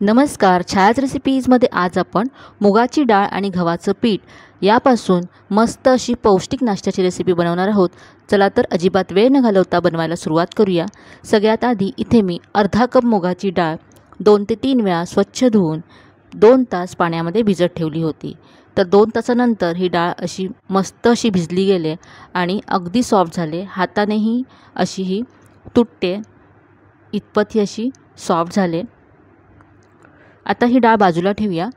नमस्कार. छायाच रेसिपीजमध्ये आज आपण मुगाची डाळ आणि गव्हाचं पीठ यापासून मस्त अशी पौष्टिक नाश्त्याची रेसिपी बनवणार आहोत. चला तर अजिबात वेळ न घालवता बनवायला सुरुवात करूया. सगळ्यात आधी इथे मी अर्धा कप मुगाची डाळ 2 ते 3 वेळा स्वच्छ धुवून 2 तास पाण्यामध्ये भिजत ठेवली होती. तर 2 तासानंतर ही डाळ अशी मस्त अशी भिजली गेले आणि अगदी सॉफ्ट झाले. हातानेही अशी ही तुटते इतपत ही अशी सॉफ्ट झाले. आता ही डाळ बाजूला ठेवूया.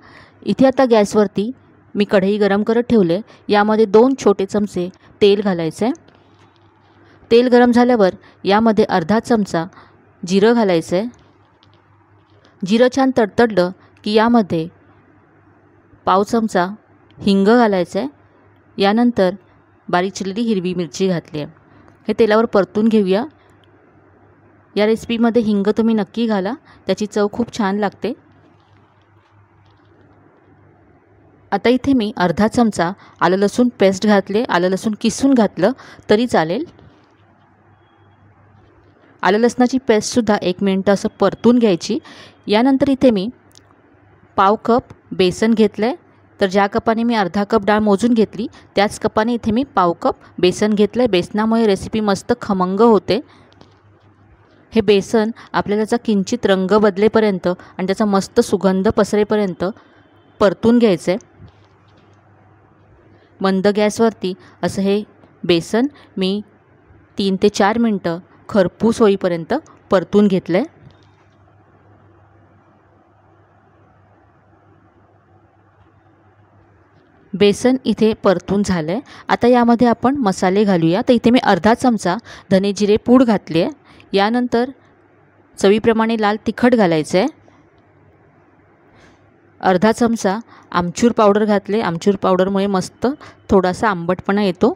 इथे आता गॅसवरती मी कढई गरम करत ठेवले. यामध्ये 2 छोटे चमचे तेल घालायचे. तेल गरम झाल्यावर यामध्ये अर्धा चमचा जिरं घालायचे. जिरं छान तडतडलं की यामध्ये पाव चमचा हिंग घालायचे. यानंतर बारीक चिरलेली हिरवी मिरची घातली आहे. हे तेलावर परतून घेऊया. या रेसिपीमध्ये हिंग तुम्ही नक्की घाला, त्याची चव खूप छान लागते. आता इथे मी अर्धा चमचा आलं लसूण पेस्ट घातले. आलं लसूण किसून घातलं तरी चालेल. आलं लसणाची पेस्टसुद्धा 1 मिनिट असं परतून घ्यायची. यानंतर इथे मी पाव कप बेसन घेतलं आहे. तर ज्या कपाने मी अर्धा कप डाळ मोजून घेतली त्याच कपाने इथे मी पाव कप बेसन घेतलं आहे. बेसनामुळे रेसिपी मस्त खमंग होते. हे बेसन आपल्याला त्याचा किंचित रंग बदलेपर्यंत आणि त्याचा मस्त सुगंध पसरेपर्यंत परतून घ्यायचं आहे. मंद गॅसवरती असं हे बेसन मी 3 ते 4 मिनटं खरपूस होईपर्यंत परतून घेतलं आहे. बेसन इथे परतून झालं आहे. आता यामध्ये आपण मसाले घालूया. तर इथे मी अर्धा चमचा धने जिरे पूड घातली आहे. यानंतर चवीप्रमाणे लाल तिखट घालायचं आहे. अर्धा चमचा आमचूर पावडर घातले. आमचूर पावडरमुळे मस्त थोडासा आंबटपणा येतो.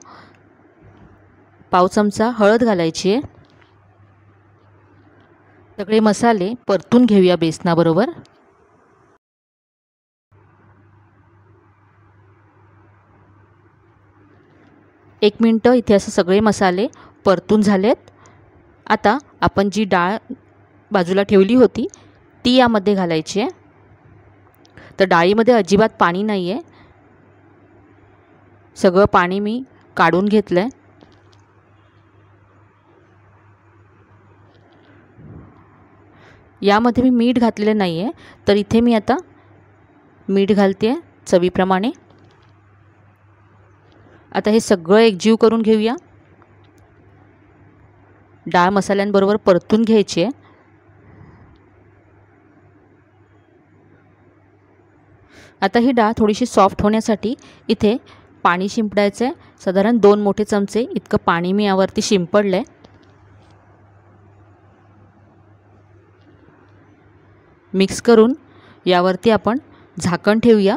पाव चमचा हळद घालायची आहे. सगळे मसाले परतून घेऊया बेसनाबरोबर. एक मिनटं इथे असं सगळे मसाले परतून झालेत. आता आपण जी डाळ बाजूला ठेवली होती ती यामध्ये घालायची आहे. तर डाळीमध्ये अजिबात पाणी नाही आहे. सगळं पाणी मी काढून घेतलं आहे. यामध्ये मी मीठ घातलेलं नाही आहे. तर इथे मी आता मीठ घालते आहे चवीप्रमाणे. आता हे सगळं एकजीव करून घेऊया. डाळ मसाल्यांबरोबर परतून घ्यायची आहे. आता ही डाळ थोडीशी सॉफ्ट होण्यासाठी इथे पाणी शिंपडायचं आहे. साधारण 2 मोठे चमचे इतकं पाणी मी यावरती शिंपडलं आहे. मिक्स करून यावरती आपण झाकण ठेवूया.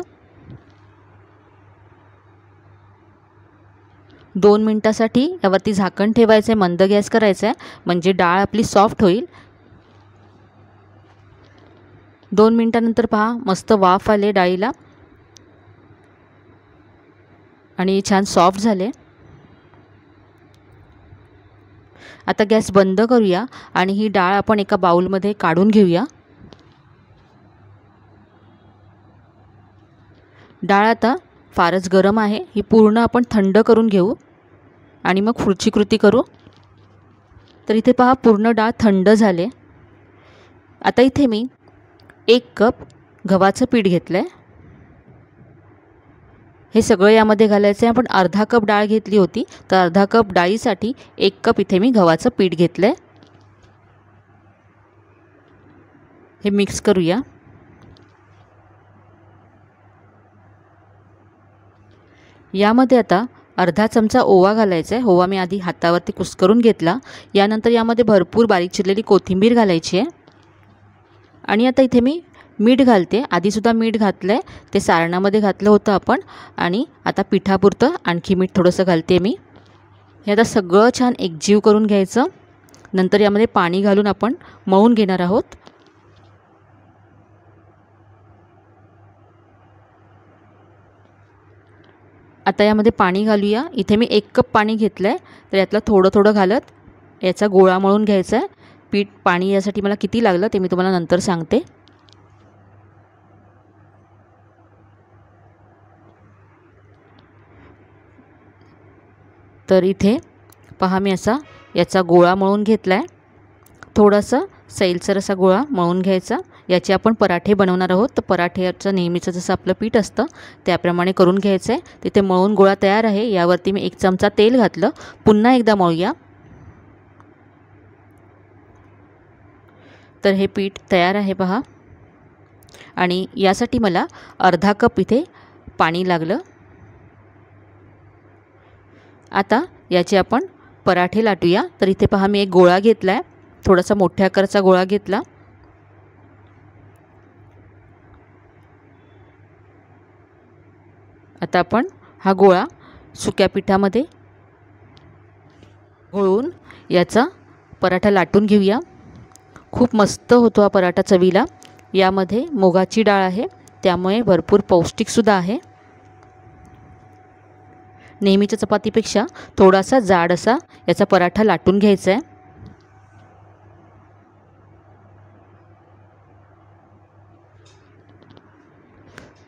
2 मिनटासाठी यावरती झाकण ठेवायचं आहे. मंद गॅस करायचा आहे म्हणजे डाळ आपली सॉफ्ट होईल. 2 मिनटानंतर पहा मस्त वाफ आले डाळीला आणि छान सॉफ्ट झाले. आता गॅस बंद करूया आणि ही डाळ आपण एका बाउलमध्ये काढून घेऊया. डाळ आता फारच गरम आहे. ही पूर्ण आपण थंड करून घेऊ आणि मग पुढची कृती करू. तर इथे पहा पूर्ण डाळ थंड झाले. आता इथे मी 1 कप गव्हाचं पीठ घेतलं आहे. हे सगळं यामध्ये घालायचं आहे. आपण अर्धा कप डाळ घेतली होती तर अर्धा कप डाळीसाठी 1 कप इथे मी गव्हाचं पीठ घेतलं आहे. हे मिक्स करूया. यामध्ये आता अर्धा चमचा ओवा घालायचा आहे. ओवा मी आधी हातावरती कुस्करून घेतला. यानंतर यामध्ये भरपूर बारीक चिरलेली कोथिंबीर घालायची आहे. आणि आता इथे मी मीठ घालते. आधीसुद्धा मीठ घातलं आहे. ते सारणामध्ये घातलं होतं आपण. आणि आता पिठापुरतं आणखी मीठ थोडंसं घालते मी. हे आता सगळं छान एकजीव करून घ्यायचं. नंतर यामध्ये पाणी घालून आपण मळून घेणार आहोत. आता यामध्ये पाणी घालूया. इथे मी 1 कप पाणी घेतलं आहे. तर यातलं थोडं थोडं घालत याचा गोळा मळून घ्यायचा आहे. पीठ पाणी यासाठी मला किती लागलं ते मी तुम्हाला नंतर सांगते. तर इथे पहा मी असा याचा गोळा मळून घेतला आहे. थोडासा सैलसर असा गोळा मळून घ्यायचा. याचे आपण पराठे बनवणार आहोत. तर पराठ्याचं नेहमीचं जसं आपलं पीठ असतं त्याप्रमाणे करून घ्यायचं आहे. तिथे मळून गोळा तयार आहे. यावरती मी 1 चमचा तेल घातलं. पुन्हा एकदा मळूया. तर हे पीठ तयार आहे पहा. आणि यासाठी मला अर्धा कप इथे पाणी लागलं. आता याचे आपण पराठे लाटूया. तर इथे पहा मी एक गोळा घेतला आहे. थोडासा मोठ्या आकाराचा गोळा घेतला. आता आपण हा गोळा सुक्या पिठामध्ये घोळून याचा पराठा लाटून घेऊया. खूप मस्त होतो हा पराठा चवीला. यामध्ये मुगाची डाळ आहे त्यामुळे भरपूर पौष्टिकसुद्धा आहे. नेहमीच्या चपातीपेक्षा थोडासा जाड असा याचा पराठा लाटून घ्यायचा आहे.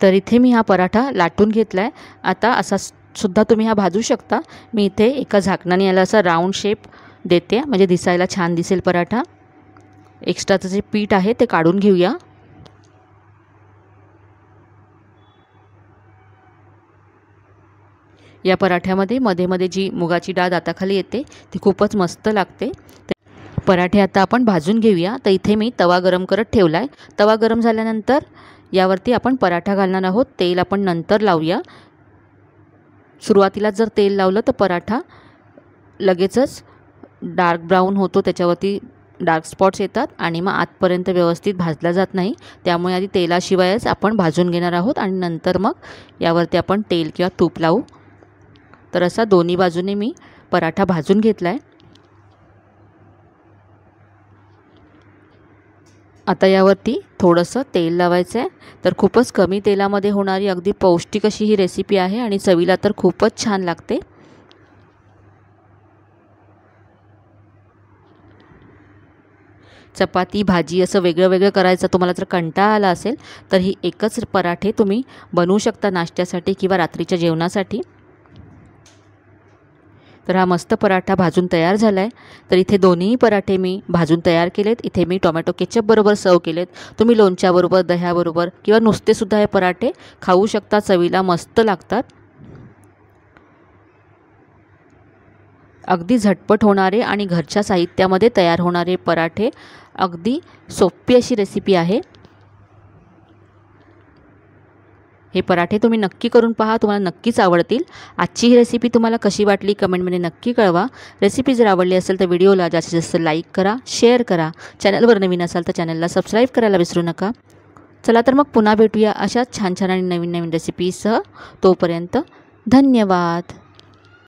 तर इथे मी हा पराठा लाटून घेतला आहे. आता असा सुद्धा तुम्ही हा भाजू शकता. मी इथे एका झाकणाने याला असा राऊंड शेप देते म्हणजे दिसायला छान दिसेल पराठा. एक्स्ट्राचं जे पीठ आहे ते काढून घेऊया. या पराठ्यामध्ये मध्ये मध्ये जी मुगाची डाळ दाताखाली येते ती खूपच मस्त लागते. पराठे आता आपण भाजून घेऊया. तर इथे मी तवा गरम करत ठेवला आहे. तवा गरम झाल्यानंतर यावरती आपण पराठा घालणार आहोत. तेल आपण नंतर लावूया. सुरुवातीला जर तेल लावलं तर पराठा लगेचच डार्क ब्राऊन होतो. त्याच्यावरती डार्क स्पॉट्स येतात आणि मग आतपर्यंत व्यवस्थित भाजला जात नाही. त्यामुळे आधी तेलाशिवायच आपण भाजून घेणार आहोत आणि नंतर मग यावरती आपण तेल किंवा तूप लावू. तर असा दोन्ही बाजूने मी पराठा भाजून घेतला आहे. आता यावरती थोडंसं तेल लावायचं आहे. तर खूपच कमी तेलामध्ये होणारी अगदी पौष्टिक अशी ही रेसिपी आहे आणि चवीला तर खूपच छान लागते. चपाती भाजी असं वेगळं वेगळं करायचं तुम्हाला जर कंटाळा आला असेल तर ही एकच पराठे तुम्ही बनवू शकता नाश्त्यासाठी किंवा रात्रीच्या जेवणासाठी. तर हा मस्त पराठा भाजून तयार झाला आहे. तर इथे दोन्ही पराठे मी भाजून तयार केलेत. इथे मी टोमॅटो केचपबरोबर सर्व केलेत. तुम्ही लोणच्याबरोबर दह्याबरोबर किंवा नुसतेसुद्धा हे पराठे खाऊ शकता. चवीला मस्त लागतात. अगदी झटपट होणारे आणि घरच्या साहित्यामध्ये तयार होणारे पराठे. अगदी सोपी अशी रेसिपी आहे. हे पराठे तुम्ही नक्की करून पहा. तुम्हाला नक्कीच आवडतील. आजची ही रेसिपी तुम्हाला कशी वाटली कमेंटमध्ये नक्की कळवा. रेसिपी जर आवडली असेल तर व्हिडिओला जास्तीत जास्त लाईक करा, शेअर करा. चॅनलवर नवीन असाल तर चॅनलला सबस्क्राईब करायला विसरू नका. चला तर मग पुन्हा भेटूया अशाच छान छान आणि नवीन नवीन रेसिपीसह. तोपर्यंत धन्यवाद.